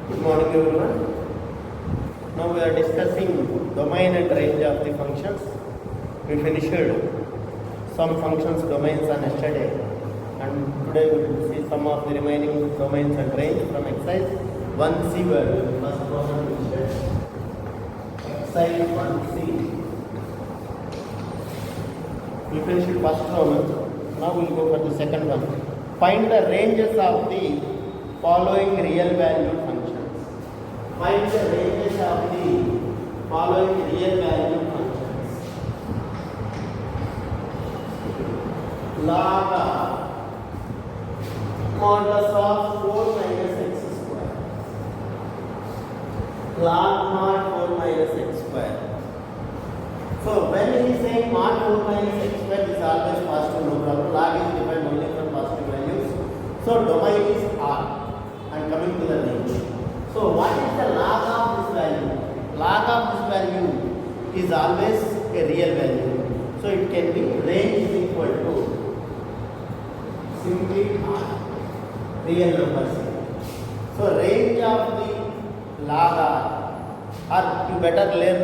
Good morning everyone. Now we are discussing domain and range of the functions. We finished some functions domains on yesterday, and today we will see some of the remaining domains and range from exercise 1C. First problem is exercise 1C. We finished first problem. Now we will go for the second one. Find the ranges of the following real valued functions. Find the ranges of the following real valued functions. Log of modulus of 4 minus x square. Log mod 4 minus x square. So when he is saying mod 4 minus x square is always positive, no problem. Log is defined only from positive values. So domain is R. And coming to the range. So what is the log of this value? Log of this value is always a real value. So it can be range is equal to simply R, real numbers. So range of the log R, or you better learn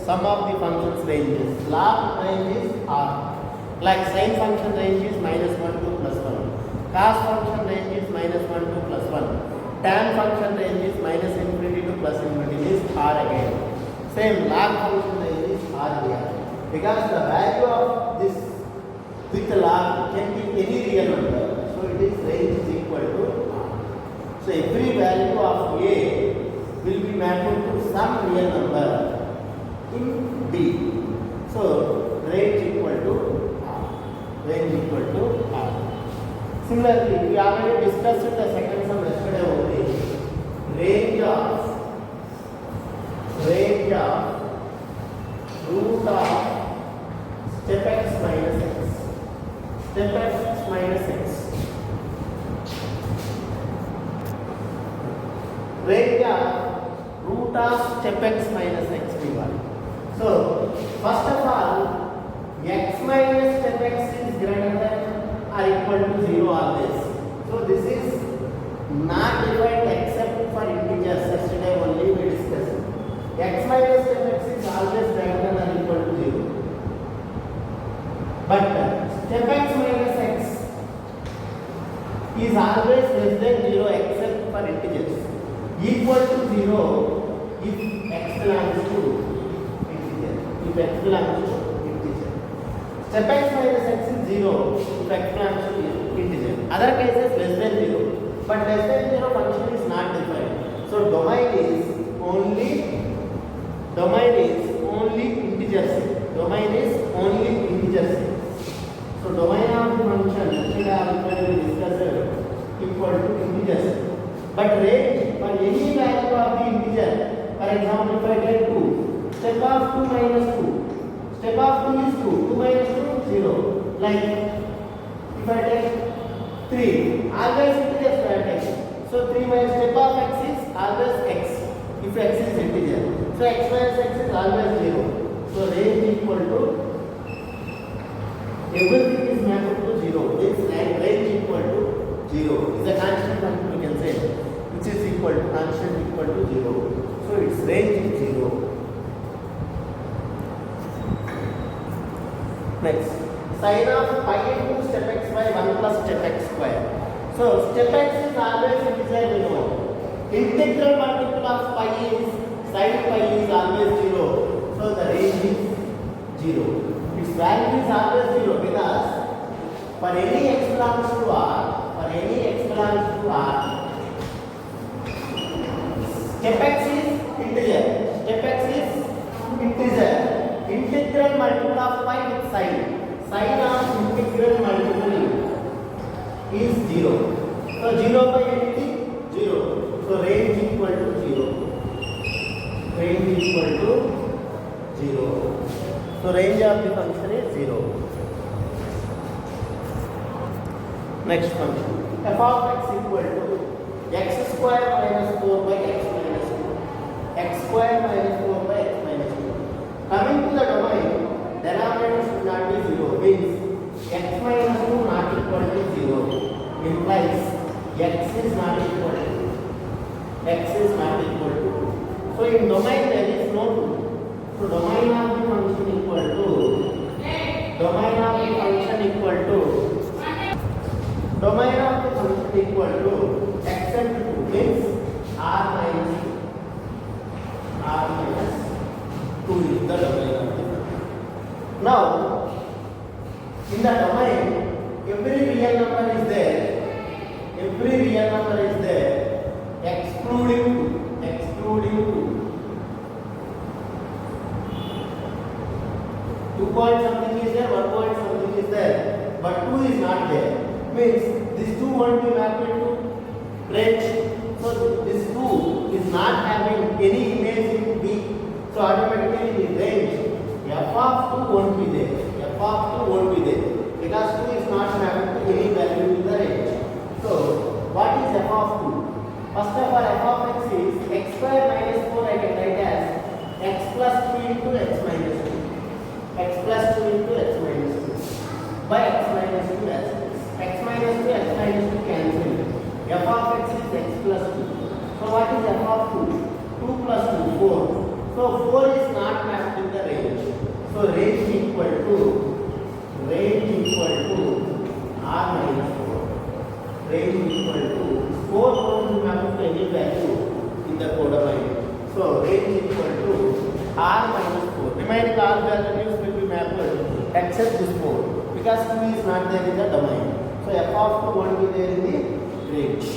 some of the functions ranges. Log range is R. Like sine function range is -1 to +1. Cos function range is -1 to +1. Tan function range is -infinity to +infinity is R again. Same log function range is R here. Because the value of this with the log can be any real number. So it is range is equal to R. So every value of A will be mapped to some real number in D. So range equal to R. Range equal to R. Similarly, we already discussed the second sum yesterday only. Range of root of step x minus x. Step x minus x. Range of root of step x minus x v1. So first of all, x minus step x is greater than or equal to 0 always. So this is not defined except for integers. Yesterday only we discussed. X minus step x is always greater than or equal to 0. But step x minus x is always less than 0 except for integers. Equal to 0 if x belongs to integer. If x belongs to integer. Step x minus x is 0 if x belongs to integer. Other cases less than 0. But less than 0 function is not defined. So domain is only integers. Domain is only integers. So domain of the function actually I already discussed equal to integers. But range for any value of the integer, for example, if I take 2, step of 2 minus 2, step of 2 is 2, 2 minus 2 0. Like if I take 3, always integer I take. So 3 minus step of x is always x. If x is integer, so x minus x is always 0. So range equal to everything is mapped to 0. This range equal to 0 is a constant function we can say, which is equal to constant equal to 0. So its range is 0. Next, sine of pi into step x by 1 plus step x square. So step x is always integer we know. Integral multiple of pi is sine pi is always 0. So the range is 0. Its value is always 0 because for any x belongs to R, step x is integer. Integral multiple of pi with sine. Sine of integral multiple is 0. So 0 by anything 0. So range equal to 0. Range equal to 0. So range of the function is 0. Next function. F of x equal to x square minus 4 by x minus 2. X square minus 4 by x minus 2. Coming to the domain, denominator should not be 0. Means x minus 2 not equal to 0. Implies x is not equal to x is not equal to 2. So in domain there is no 2. So domain of the function equal to domain of the function equal to domain of the function equal to except 2 means r minus 2 is the domain of the function. Now in the domain every real number is there, every real number is there excluding 2 point something is there, 1 point something is there, but 2 is not there. Means this 2 won't be mapped into range. So this 2 is not having any image in B. So automatically in range f of 2 won't be there. F of 2 won't be there because 2 is not mapped to any value in the range. So what is f of 2? First of all, f of x is x square minus 4 I can write as x plus 2 into x minus 2. X plus 2 into x minus 2 by x minus 2 as this. X minus 2 cancel. F of x is x plus 2. So what is f of 2? 2 plus 2, 4. So 4 is not mapped in the range. So range equal to r minus 4. Range equal to 4 won't be mapped to any value in the codomain. So range equal to r minus 4. Remaining all values will be mapped except this 4 because 2 is not there in the domain. So f of 2 won't be there in the range.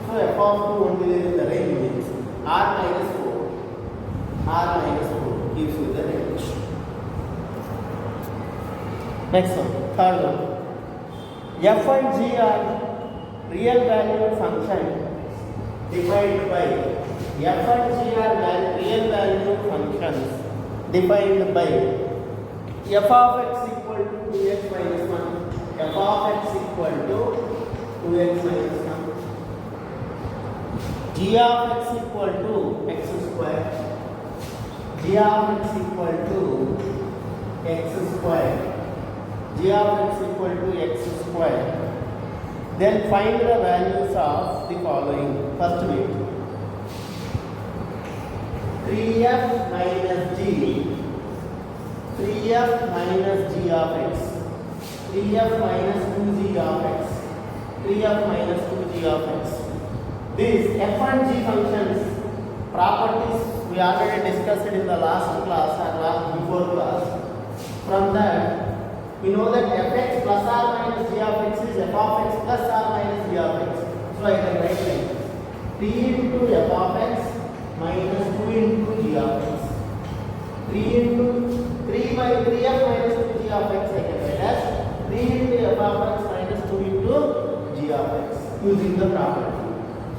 So f of 2 won't be there in the range means r minus 4. R minus 4 gives you the range. Next one, third one. F and g are real valued function defined by f and g are real valued functions defined by f of x equal to 2x minus 1. F of x equal to 2x minus 1. G of x equal to x square. G of x equal to x square. G of x equal to x square. Then find the values of the following. First bit 3f minus g. 3f minus g of x. 3f minus 2g of x. 3f minus 2g of x. These f and g functions properties we already discussed in the last class or last before class. From that we know that fx plus or minus g of x is f of x plus or minus g of x. So I can write like 3 into f of x minus 2 into g of x. 3 by 3f minus 2g of x I can write as 3 into f of x minus 2 into g of x using the property.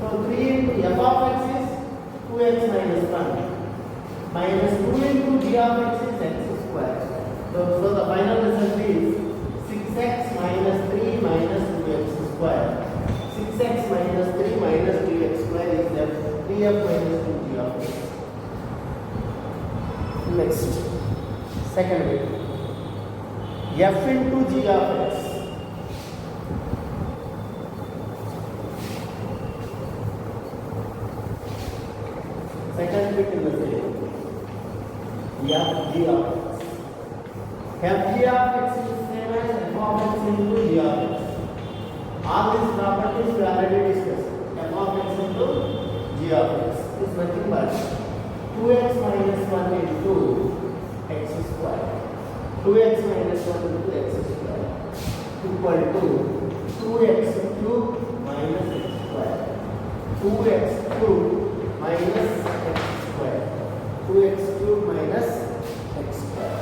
So 3 into f of x is 2x minus 1 minus 2 into g of x is x square. So the final result is 6x minus 3 minus 2x square. 6x minus 3 minus 2x square is left 3f minus 2g of x. Next, second way. F into g of x. Second bit in the same. F g of x. F g of x is same as f of x into g of x. All these properties we already discussed. F of x into g of x is nothing but 2x minus 1 into x square. 2x minus 1 into x square equal to 2x cube minus x square. 2x cube minus x square. 2x cube minus x square.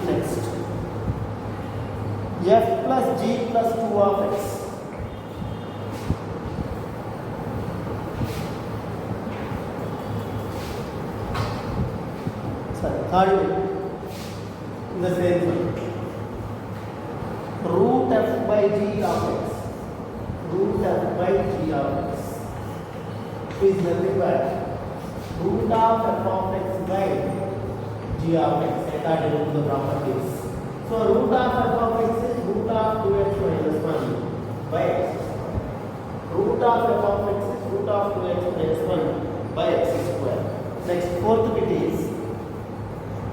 Next, f plus g plus 2 of x. Sorry, third way. The same one. Root f by g of x. Root f by g of x is nothing but root of f of x by g of x according to the properties. So root of f of x is root of 2x minus 1 by x. Root of f of x is root root of 2x minus 1 by x square. Next, fourth bit is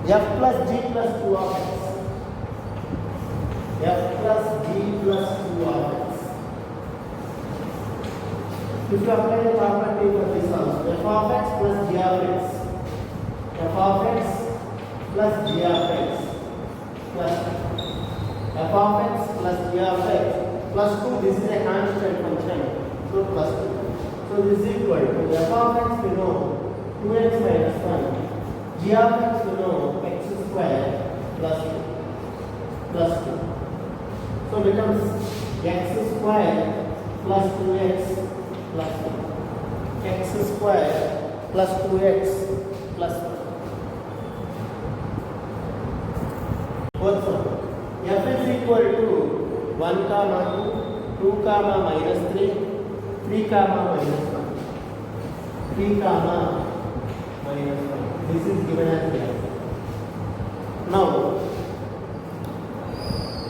f plus g plus 2 of x. F plus g plus 2 of x. If you apply the property for this also, f of x plus g of x, f of x plus g of x plus f of x plus g of x plus 2, this is a constant function, so plus 2. So this is equal to f of x we know 2x minus 1, g of x we know x square plus 2 plus 2. So becomes x square plus 2x plus 1. X square plus 2x plus 1. Fourth one, f is equal to 1 comma 2, 2 comma minus 3, 3 comma minus 1, 3 comma minus 1. This is given as f. Now,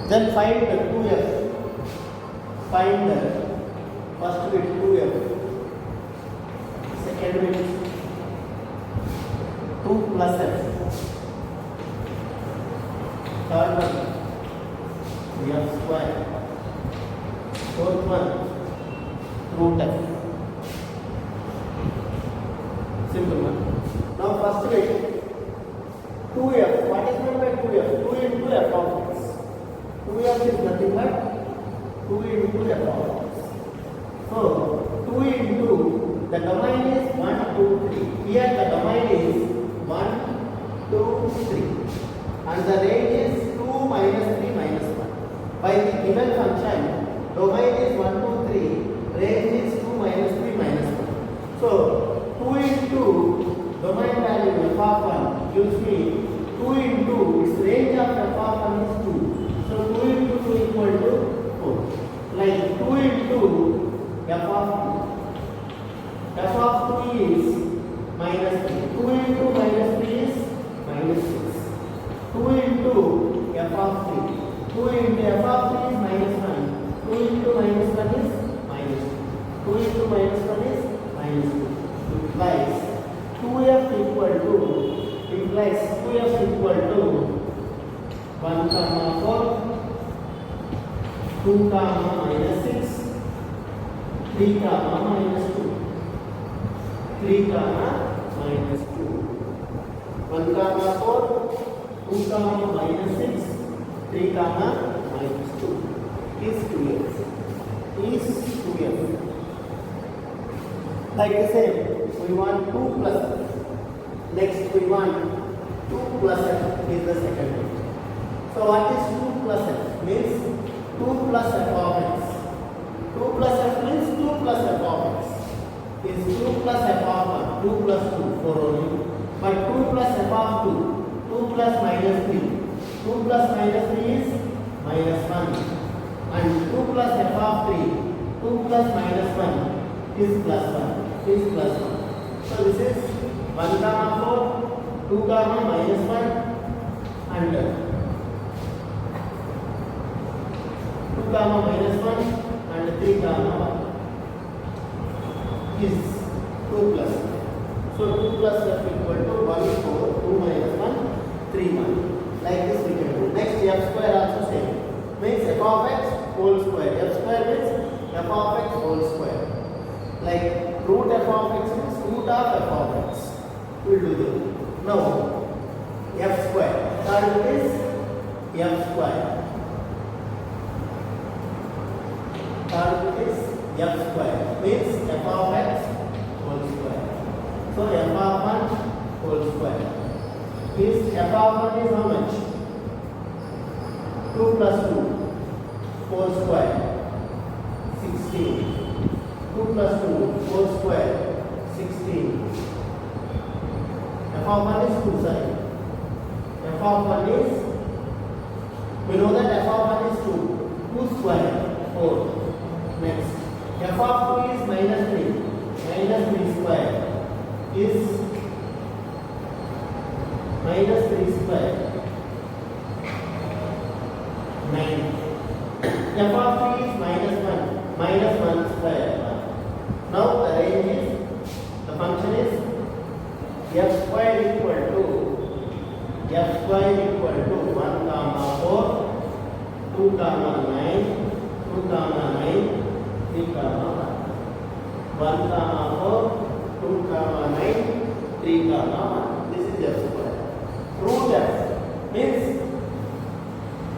then find the 2f. Find the first bit 2f, second bit 2 plus f, third one f square, fourth one root f. Simple one. Now first bit 2f. What is meant by 2f? 2 into f of x. 2f is nothing but 2 into f of x. So 2 into the domain is 1, 2, 3. Here the domain is 1, 2, 3. And the range is 2 minus 3 minus 1. By the given function, domain is 1, 2, 3, range is 2 minus 3 minus 1. So 2 into domain value f of 1 gives me 2 into its range of f of 1 is 2. So 2 into 2 equal to 4. Like 2 into f of 2. F of 2 is minus 3. 2 into minus 3 is minus 6. 2 into f of 3. 2 into f of 3 is minus 1. 2 into minus 1 is minus 2. 2 into minus 1 is minus 2. Implies 2f equal to 1 comma 4, 2 comma minus 6, 3 comma minus 2, 3 comma minus 2, 1 comma 4, 2 comma minus 6, 3 comma minus 2 is 2f. Like the same, we want 2 plus f. Next we want 2 plus f is the second one. So what is 2 plus f? Means 2 plus f of x. 2 plus f means 2 plus f of x is 2 plus f of 1. 2 plus 2, 4 only. But 2 plus f of 2, 2 plus minus 3. 2 plus minus 3 is minus 1. And 2 plus f of 3, 2 plus minus 1 is plus 1. Is plus 1. So this is 1 comma 4, 2 comma minus 1 and 2 comma minus 1 and 3 comma 1 is 2 plus 1. So 2 plus f equal to 1, 4, 2 minus 1, 3, 1. Like this we can do. Next f square also same. Means f of x whole square. F square means f of x whole square. Like root f of x means root of f of x. We will do this. Now f square. Third is f square. Third is f square. Means f of x whole square. So f of 1 whole square. Is f of 1 is how much? 2 plus 2 4 square 16. 2 plus 2 4 square 16. F of 1 is 2 side. F of 1 is, we know that f of 1 is 2. 2 square 4. Next, f of 2 is minus 3. Minus 3 square is minus 3 square 9. F of 3 is minus 1. Minus 1 square. Now the range is f square equal to 1 comma 4, 2 comma 9, 2 comma 9, 3 comma 1. 1 comma 4, 2 comma 9, 3 comma 1. This is f square. Root f means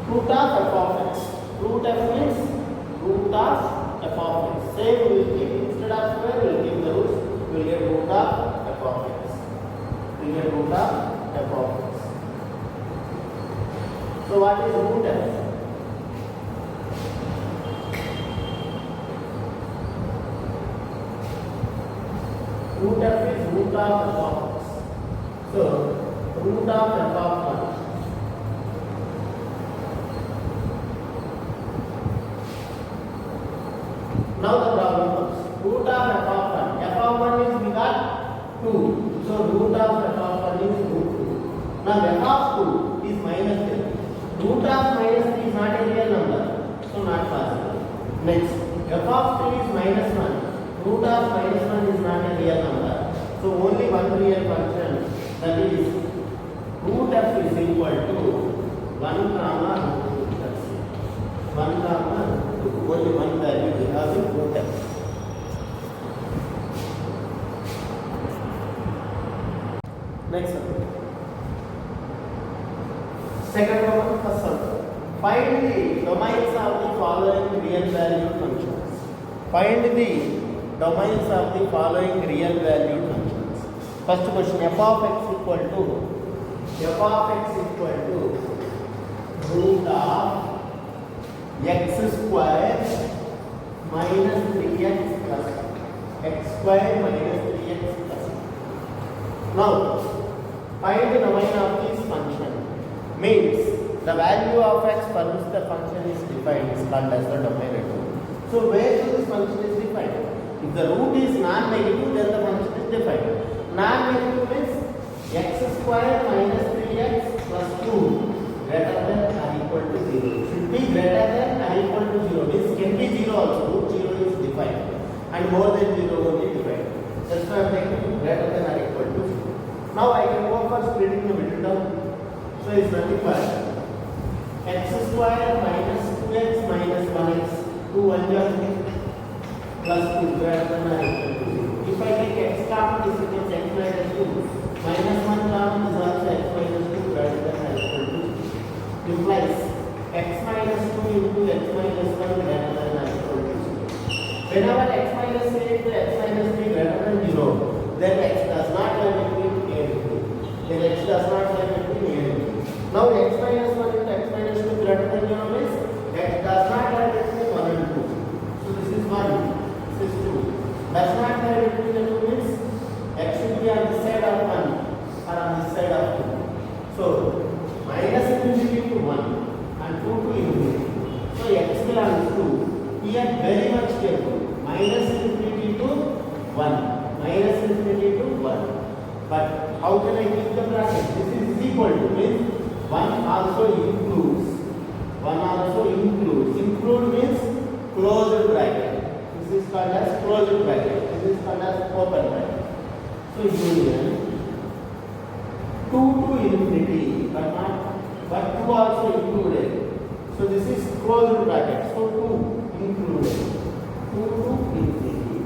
root of f of x. Root f means root of f of x. Same we will keep, instead of square we will keep the roots. We will get root of f of x. We will get root of f of x. So what is root f? Root f is root of f of x. So root of f of 1. Now the problem comes. Root of f of 1. F of 1 is we got 2. So root of f of 1 is root 2. Now f of 2 is minus 3. Root of minus 3 is not a real number. So not possible. Next, f of 3 is minus 1. Root of minus 1 is not a real number. So only one real function, that is root f is equal to 1 comma root 2. That's it. 1 comma root 2. Only one value we have in root f. Next one. Second one, first one. Find the domains of the following real value functions. Find the domains of the following real value functions. First question, f of x equal to root of x square minus 3x plus x square minus 3x plus. Now, find the domain of this function. Means the value of x for which the function is defined is called as the domain at all. So where this function is defined? If the root is non-negative, then the function is defined. Non-negative means x square minus 3x plus 2 greater than or equal to 0. Should be greater than or equal to 0. Means can be 0 also. Root 0 is defined. And more than 0 only defined. That's why I am taking greater than or equal to 0. Now I can go for splitting the middle term. So it's nothing but x square minus 2x minus 1x 2 1 plus 2 greater than or equal to 0. If I take x common, this becomes x minus 2. Minus 1 common is also x minus 2 greater than or equal to 0. Implies x minus 2 into x minus 1 greater than or equal to 0. Whenever x minus 3 into x minus 3 greater than 0, then x does not lie between a and b. Then x does not lie between a and b. Now x minus 1 into x minus 2 greater than 0 means x does not lie between 1 and 2. So this is 1, this is 2. Does not lie between the 2 means x should be on this side of 1 or on this side of 2. So minus infinity to 1 and 2 to infinity. So x belongs to, here very much careful, minus infinity to 1. Minus infinity to 1. But how can I keep the bracket? This is equal to means 1 also includes. 1 also includes. Include means closed bracket. This is called as closed bracket. This is called as open bracket. So union 2 to infinity, but 2 also included. So this is closed bracket. So 2 included. 2 to infinity.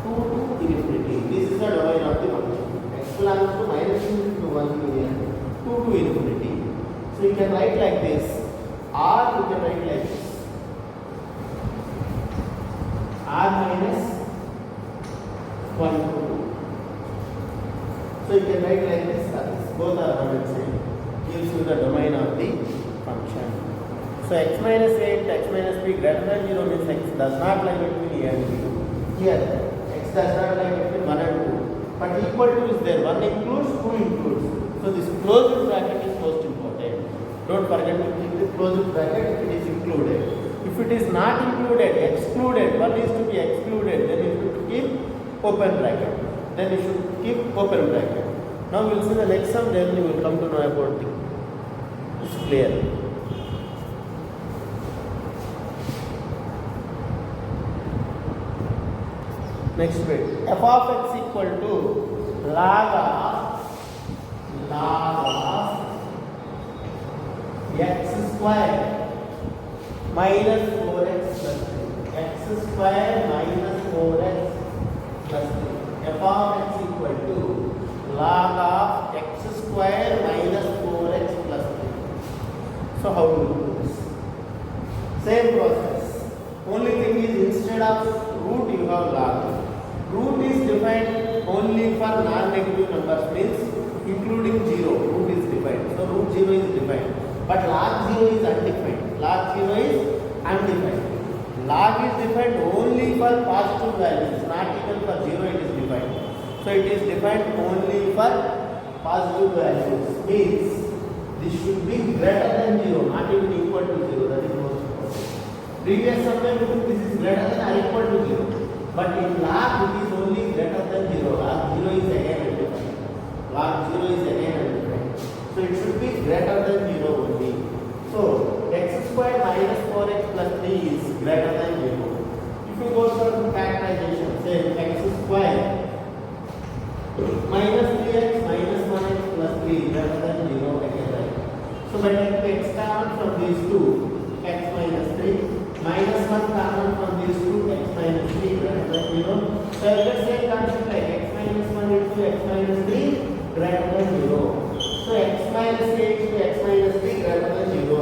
2 to infinity. This is the domain of the function. X belongs to minus infinity to 1 million. 2 to infinity. So you can write like this, or you can write like this, r minus 1 to 2. So you can write like this, both are one and same. Gives you the domain of the function. So x minus a into x minus b greater than 0 means x does not lie between a and b. Here x does not lie between 1 and 2. But equal to is there. 1 includes, 2 includes. So this closed bracket is most important. Don't forget to keep the closed bracket if it is included. If it is not included, excluded, one is to be excluded, then you should keep open bracket. Then you should keep open bracket. Now we will see the next sum, then you will come to know about it. It's clear. Next bit, f of x equal to log of x square minus 4x plus 3. X square minus 4x plus 3. F of x equal to log of x square minus 4x plus 3. So how do you do this? Same process. Only thing is, instead of root you have log. Root is defined only for non-negative numbers, means including 0. Root is defined. So root 0 is defined. But log 0 is undefined. Log 0 is undefined. Log is defined only for positive values, not even for 0 it is defined. So it is defined only for positive values. Means this should be greater than 0, not even equal to 0. That is most important. Previous somewhere this is greater than or equal to 0. But in log it is only greater than 0. Log 0 is again undefined. Log 0 is again undefined. So it should be greater than 0 only. So x square minus 4x plus 3 is greater than 0. If you go for the factorization, say x square minus 3x minus 1x plus 3 greater than 0 again, right? So by taking x common from these two, x minus 3 minus 1 common from these two, x minus 3 greater than 0. So let's say concept like x minus 1 into x minus 3 greater than 0. So x minus 8 into x minus 3 greater than 0.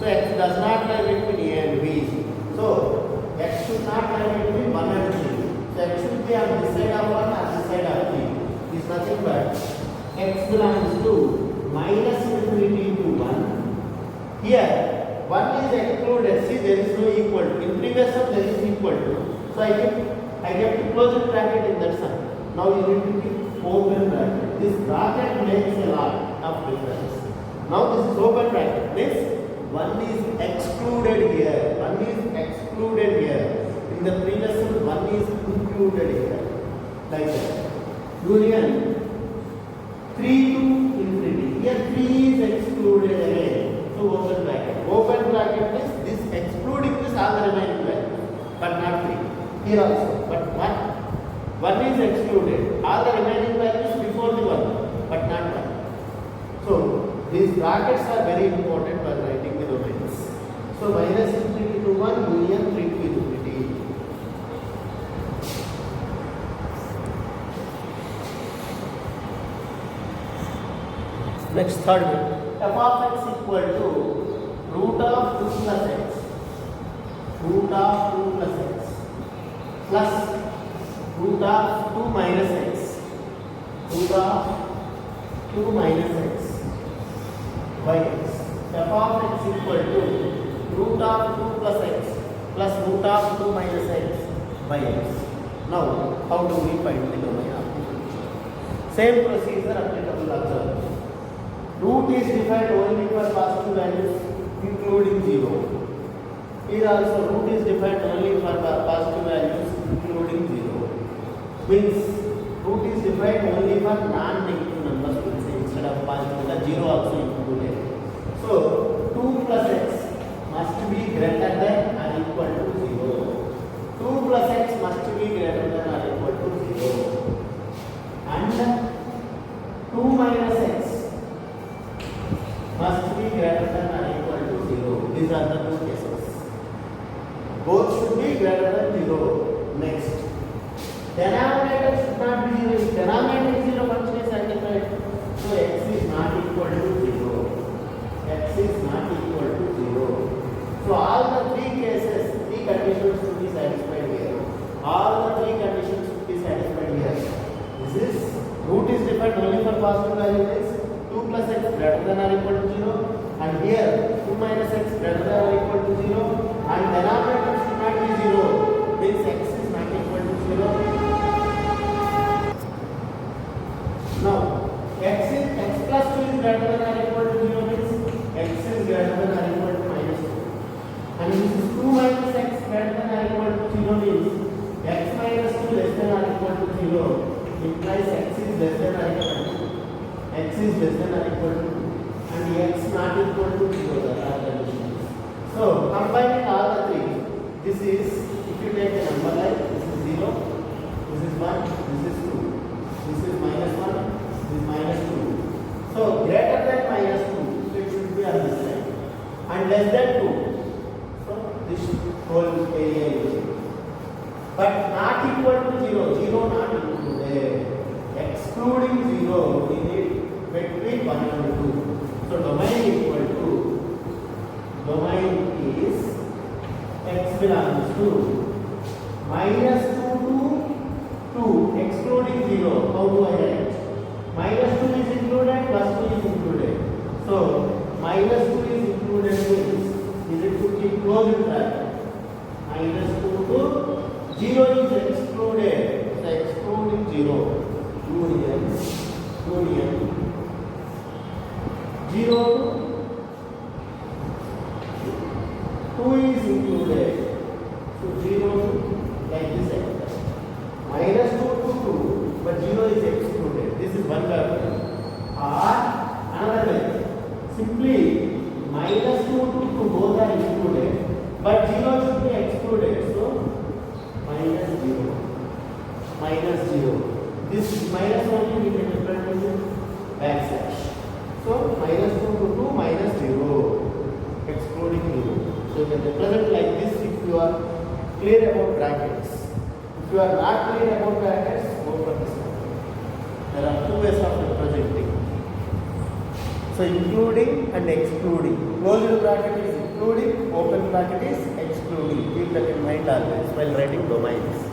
So x does not lie between a and b. So x should not lie between 1 and 3. So x should be on this side of 1 or this side of 3. It is nothing but x belongs to minus infinity to 1. Here 1 is excluded. See, there is no equal to. In previous sum there is equal to. So I get to close the bracket in that sum. Now you need to keep open bracket. This bracket makes a lot of difference. Now this is open bracket. Means 1 is excluded here. 1 is excluded here. In the previous sum 1 is included here. Like that. Union 3 to infinity. Here 3 is excluded again. So open bracket. Open bracket means this excluding this all the remaining values, but not 3. Here also, but 1 is excluded. All the remaining values before the 1, but not 1. So these brackets are very important while writing the domains. So minus infinity to 1, union 3 to infinity. Next third bit. F of x equal to root of 2 plus x. Root of 2 plus x plus root of 2 minus x. Root of 2 minus x by x. F of x equal to root of 2 plus x plus root of 2 minus x by x. Now, how do we find the domain of the function? Same procedure applicable also. Root is defined only for positive values including 0. Here also root is defined only for positive values including 0. Means root is defined only for non-negative numbers, instead of positive, 0 also included. So 2 plus x must be greater than or equal to 0. 2 plus x must be greater than or equal to 0. And 2 minus x must be greater than or equal to 0. These are the two cases. Both should be greater than 0. Next, denominator should not be 0. If denominator is 0, function is satisfied. So x is not equal to 0. X is not equal to 0. So all the three cases, three conditions should be satisfied here. All the three conditions should be satisfied here. This is root is defined only for positive values. 2 plus x greater than or equal to 0, and here 2 minus x greater than or equal to 0, and denominator should not be 0, means x is not equal to 0. Now x plus 2 is greater than or equal to 0, means x is greater than or equal to minus 2, and this is 2 minus x greater than or equal to 0, means x minus 2 less than or equal to 0, implies x is less than or equal to x is less than or equal to 2 and x not equal to 0, that are the conditions. So combining all the three, this is, if you take a number like this is 0, this is 1, this is 2, this is minus 1, 1 and 2. So domain equal to, domain is x belongs to minus 2 to 2 excluding 0. How do I write? Minus 2 is included, plus 2 is included. So minus 2 is included means is it to keep closed bracket. Minus 2 to 0 is excluded. So excluding 0. Union 0 to 2 is included. So 0 like this example. Minus 2 to 2, but 0 is excluded. This is one way. Or another way. Simply minus 2 to 2 both are included, but 0 should be excluded. So minus 0. Minus 0. This minus only we can represent with backslash. So minus 2 to 2 minus 0. Excluding 0. So you can represent like this if you are clear about brackets. If you are not clear about brackets, go for this one. There are two ways of representing. So including and excluding. Closed bracket is including, open bracket is excluding. Keep that in mind always while writing domains.